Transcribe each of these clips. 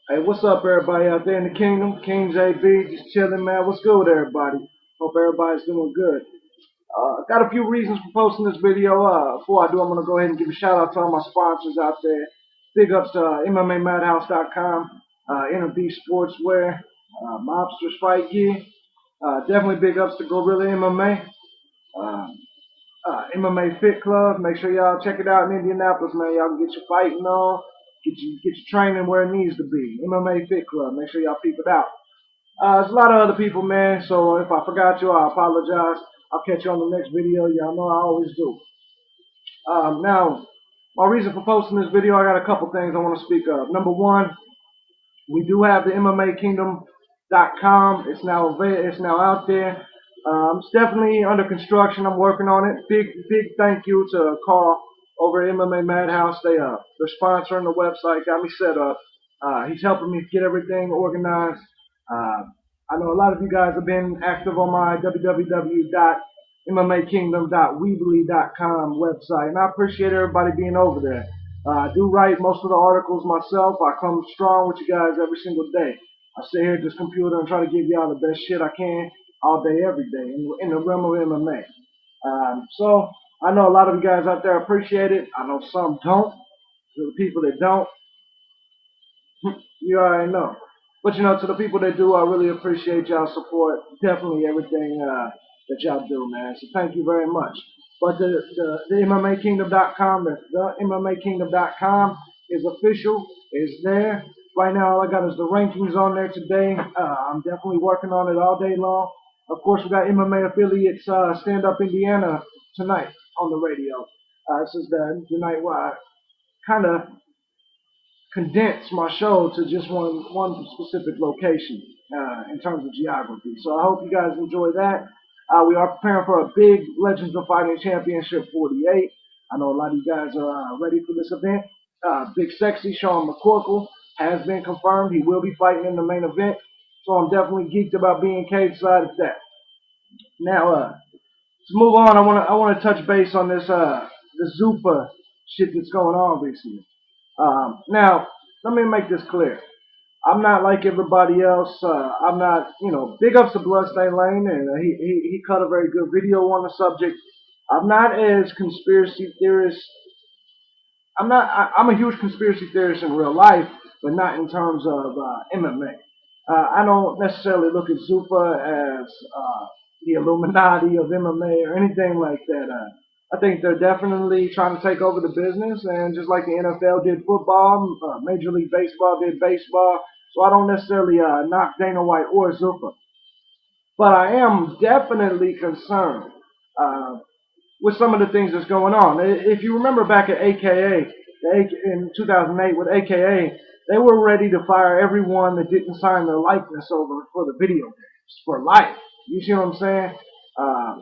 Hey, what's up, everybody out there in the kingdom? King JB, just chilling, man. What's good with everybody? Hope everybody's doing good. Got a few reasons for posting this video. Before I do, I'm going to go ahead and give a shout out to all my sponsors out there. Big ups to MMAMadhouse.com, Inner Beast Sportswear, Mobsters Fight Gear. Definitely big ups to Gorilla MMA. Uh, MMA Fit Club. Make sure y'all check it out in Indianapolis, man. Y'all can get your fighting on, get your training where it needs to be. MMA Fit Club. Make sure y'all peep it out. There's a lot of other people, man. So if I forgot you, I apologize. I'll catch you on the next video. Y'all know I always do. Now, my reason for posting this video, I got a couple things I want to speak of. Number one, we do have the MMAKingdom.com. It's now out there. It's definitely under construction. I'm working on it. Big thank you to Carl over at MMA Madhouse. They're sponsoring the website, got me set up. He's helping me get everything organized. Uh, I know a lot of you guys have been active on my www.mmakingdom.weebly.com website, and I appreciate everybody being over there. I do write most of the articles myself. I come strong with you guys every single day. I sit here at this computer and try to give y'all the best shit I can all day, every day in the realm of MMA. So I know a lot of you guys out there appreciate it. I know some don't. To the people that don't, you already know. But to the people that do, I really appreciate y'all support. Definitely everything that y'all do, man. So thank you very much. But the MMAKingdom.com, the MMAKingdom.com is official. Is there. Right now, all I got is the rankings on there today. I'm definitely working on it all day long. Of course, we got MMA affiliates Stand Up Indiana tonight on the radio. This is the night where I kind of condense my show to just one specific location in terms of geography. So I hope you guys enjoy that. We are preparing for a big Legends of Fighting Championship 48. I know a lot of you guys are ready for this event. Big Sexy Sean McCorkle has been confirmed. He will be fighting in the main event. So I'm definitely geeked about being cage side of that. Now, to move on, I want to touch base on this the Zuffa shit that's going on recently. Now, let me make this clear. I'm not like everybody else. I'm not, big ups to Bloodstain Lane, and he cut a very good video on the subject. I'm not as conspiracy theorist. I'm a huge conspiracy theorist in real life, but not in terms of MMA. I don't necessarily look at Zuffa as the Illuminati of MMA or anything like that. I think they're definitely trying to take over the business, and just like the NFL did football, Major League Baseball did baseball. So I don't necessarily knock Dana White or Zuffa, but I am definitely concerned uh, with some of the things that's going on. If you remember back at AKA in 2008 with AKA, they were ready to fire everyone that didn't sign their likeness over for the video games for life. You see what I'm saying?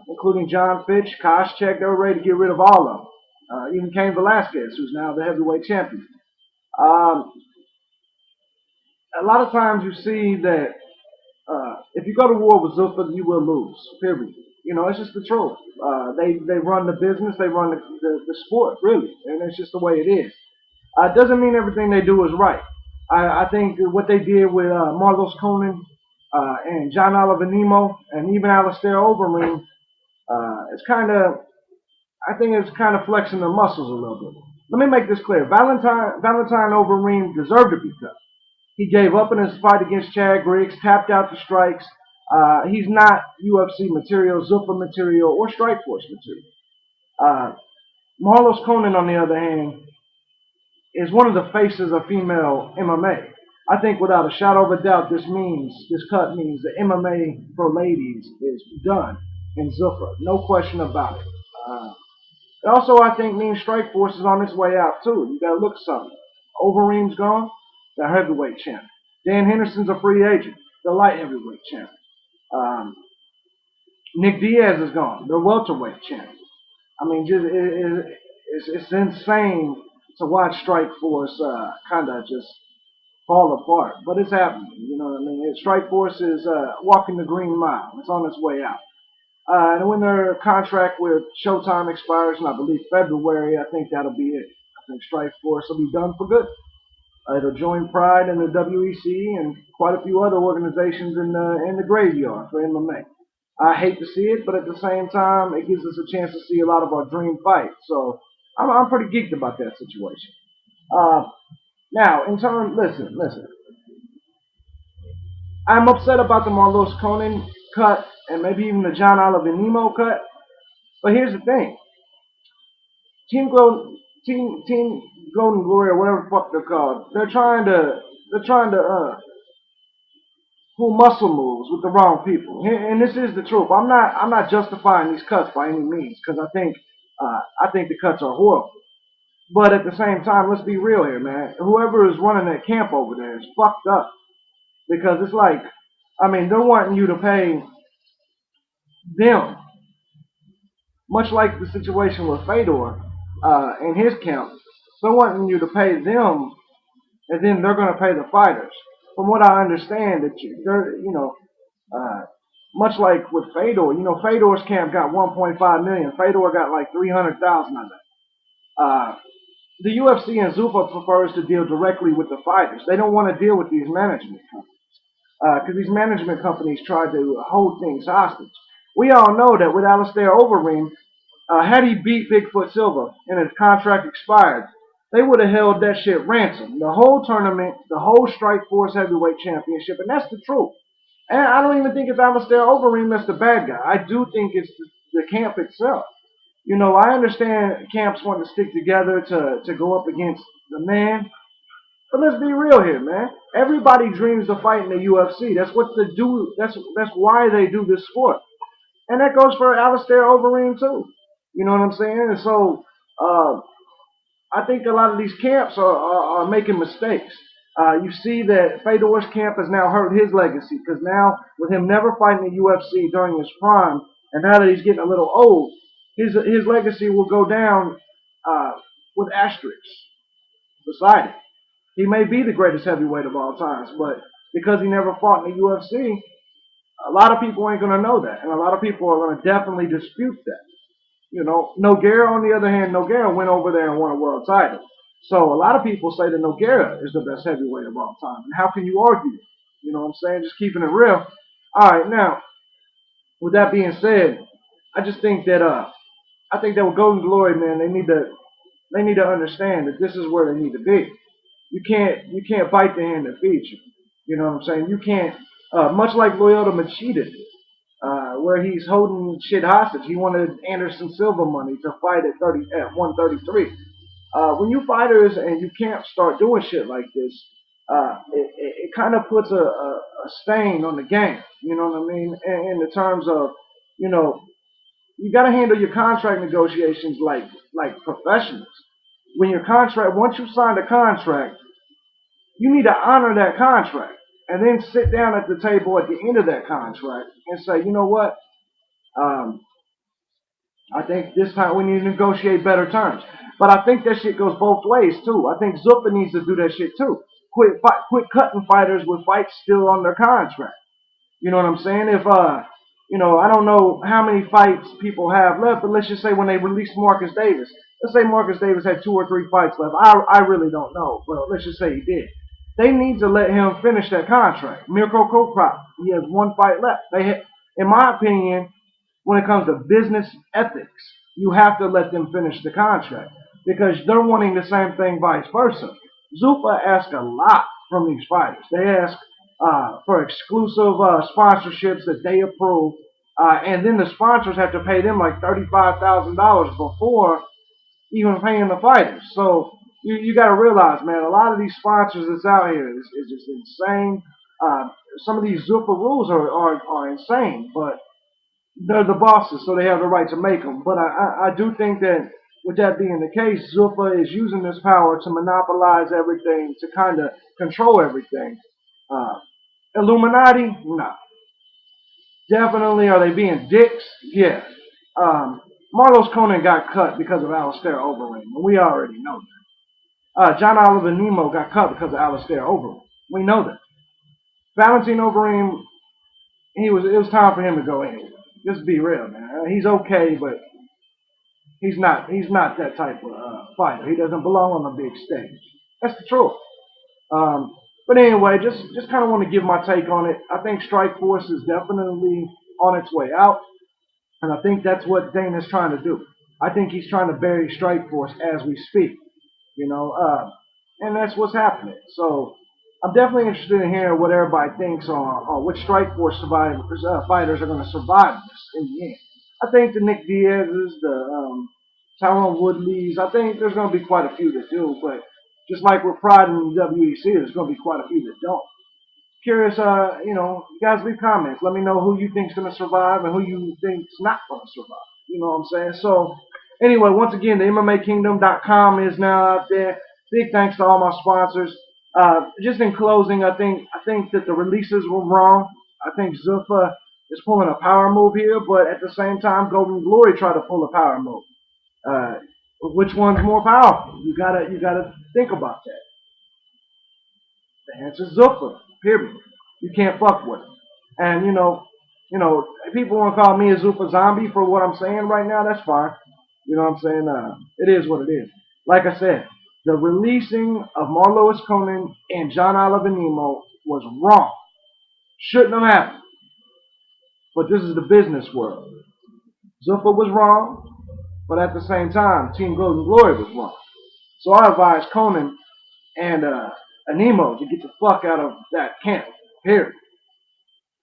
Including John Fitch, Koscheck, they were ready to get rid of all of them. Even Cain Velasquez, who's now the heavyweight champion. Um, a lot of times you see that if you go to war with Zuffa, you will lose. Period. It's just the truth. They run the business, they run the sport, really, and it's just the way it is. It doesn't mean everything they do is right. I think what they did with Marlos Conan and John Oliver Nemo and even Alistair Overeem, it's kind of, I think it's kind of flexing their muscles a little bit. Let me make this clear. Valentine Overeem deserved to be cut. He gave up in his fight against Chad Griggs, tapped out the strikes. He's not UFC material, Zuffa material, or Strikeforce material. Uh, Marlos Conan, on the other hand, is one of the faces of female MMA. I think without a shadow of a doubt, this cut means that MMA for ladies is done in Zuffa. No question about it. It also, I think, means Strikeforce is on its way out, too. You got to look at something. Overeem's gone, the heavyweight champion. Dan Henderson's a free agent, the light heavyweight champion. Um, Nick Diaz is gone, the welterweight champion. I mean, it's insane to watch Strikeforce kind of just fall apart. But it's happening, you know what I mean? Strikeforce is walking the green mile. It's on its way out. And when their contract with Showtime expires in, I believe, February, I think that'll be it. I think Strikeforce will be done for good. It'll join Pride and the WEC and quite a few other organizations in the graveyard for MMA. I hate to see it, but at the same time, it gives us a chance to see a lot of our dream fights. So I'm pretty geeked about that situation. Uh, Now, in turn, listen. I'm upset about the Marlos Conan cut and maybe even the John Oliver Nemo cut. But here's the thing: Team Golden Glory or whatever the fuck they're called, they're trying to pull muscle moves with the wrong people. And this is the truth. I'm not justifying these cuts by any means because I think the cuts are horrible. But at the same time, let's be real here, man. Whoever is running that camp over there is fucked up because it's like, I mean, they're wanting you to pay them, much like the situation with Fedor and his camp. They're wanting you to pay them, and then they're going to pay the fighters. From what I understand, they're, much like with Fedor, Fedor's camp got 1.5 million. Fedor got like 300,000 of that. The UFC and Zuffa prefers to deal directly with the fighters. They don't want to deal with these management companies because these management companies try to hold things hostage. We all know that with Alistair Overeem, had he beat Bigfoot Silva and his contract expired, they would have held that shit ransom. The whole tournament, the whole Strike Force Heavyweight Championship, and that's the truth. And I don't even think it's Alistair Overeem that's the bad guy. I do think it's the camp itself. I understand camps want to stick together to go up against the man, but let's be real here, man. Everybody dreams of fighting the UFC. That's what they do. That's why they do this sport, and that goes for Alistair Overeem too. You know what I'm saying? And so I think a lot of these camps are making mistakes. You see that Fedor's camp has now hurt his legacy because now with him never fighting the UFC during his prime, and now that he's getting a little old, his legacy will go down with asterisks beside it. He may be the greatest heavyweight of all times, but because he never fought in the UFC, a lot of people ain't gonna know that, and a lot of people are gonna definitely dispute that. Nogueira, on the other hand, Nogueira went over there and won a world title. So a lot of people say that Nogueira is the best heavyweight of all time. And how can you argue? You know what I'm saying? Just keeping it real. All right, now, with that being said, I just think that I think that with Golden Glory, man, they need to understand that this is where they need to be. You can't bite the hand that feeds you. You know what I'm saying? You can't much like Lyoto Machida did, where he's holding shit hostage. He wanted Anderson Silva money to fight at 133. When you fighters and you can't start doing shit like this, it kind of puts a stain on the game. You know what I mean? In the terms of, you know, you got to handle your contract negotiations like professionals. When your contract, once you sign a contract, you need to honor that contract and then sit down at the table at the end of that contract and say, you know what? Um, I think this time we need to negotiate better terms. But I think that shit goes both ways too. I think Zuffa needs to do that shit too. Quit cutting fighters with fights still on their contract. You know what I'm saying? If I don't know how many fights people have left, but let's just say when they released Marcus Davis, let's say Marcus Davis had 2 or 3 fights left. I really don't know, but let's just say he did. They need to let him finish that contract. Mirko Koprop, he has 1 fight left. In my opinion, when it comes to business ethics, you have to let them finish the contract because they're wanting the same thing vice versa. Zuffa asks a lot from these fighters. They ask for exclusive sponsorships that they approve, and then the sponsors have to pay them like $35,000 before even paying the fighters. So you got to realize, man, a lot of these sponsors that's out here is just insane. Some of these Zuffa rules are insane, but they're the bosses, so they have the right to make them. But I do think that with that being the case, Zuffa is using this power to monopolize everything, to kind of control everything. Uh, Illuminati, nah. Definitely, are they being dicks? Yeah. Marlos Conan got cut because of Alistair Overeem, and we already know that. John Oliver Nemo got cut because of Alistair Overeem. We know that. Valentin Overeem, it was time for him to go anyway. Just be real, man. He's okay, but he's not that type of fighter. He doesn't belong on the big stage. That's the truth. But anyway, just kind of want to give my take on it. I think Strike Force is definitely on its way out, and I think that's what Dana's trying to do. I think he's trying to bury Strike Force as we speak, you know, and that's what's happening. So I'm definitely interested in hearing what everybody thinks on which Strike Force survivors, fighters are going to survive this in the end. I think the Nick Diaz's, the Tyron Woodley's, I think there's going to be quite a few that do, but just like with Pride in the WEC, there's going to be quite a few that don't. Curious, you guys leave comments. Let me know who you think's gonna survive and who you think's not gonna survive. You know what I'm saying? So, anyway, once again, the MMAKingdom.com is now out there. Big thanks to all my sponsors. Just in closing, I think that the releases were wrong. I think Zuffa is pulling a power move here, but at the same time, Golden Glory tried to pull a power move. Uh, which one's more powerful? You gotta think about that. The answer's Zuffa. Period. You can't fuck with him. And if people want to call me a Zuffa zombie for what I'm saying right now, that's fine. You know what I'm saying? It is what it is. Like I said, the releasing of Marlois Conan and John Oliver Nemo was wrong. Shouldn't have happened. But this is the business world. Zuffa was wrong, but at the same time, Team Golden Glory was wrong. So I advise Conan and Nemo to get the fuck out of that camp. Period.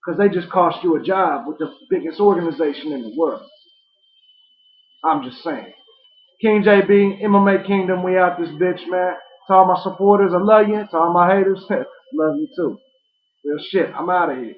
Because they just cost you a job with the biggest organization in the world. I'm just saying. King JB, MMA Kingdom, we out this bitch, man. To all my supporters, I love you. To all my haters, love you too. Real shit. I'm out of here.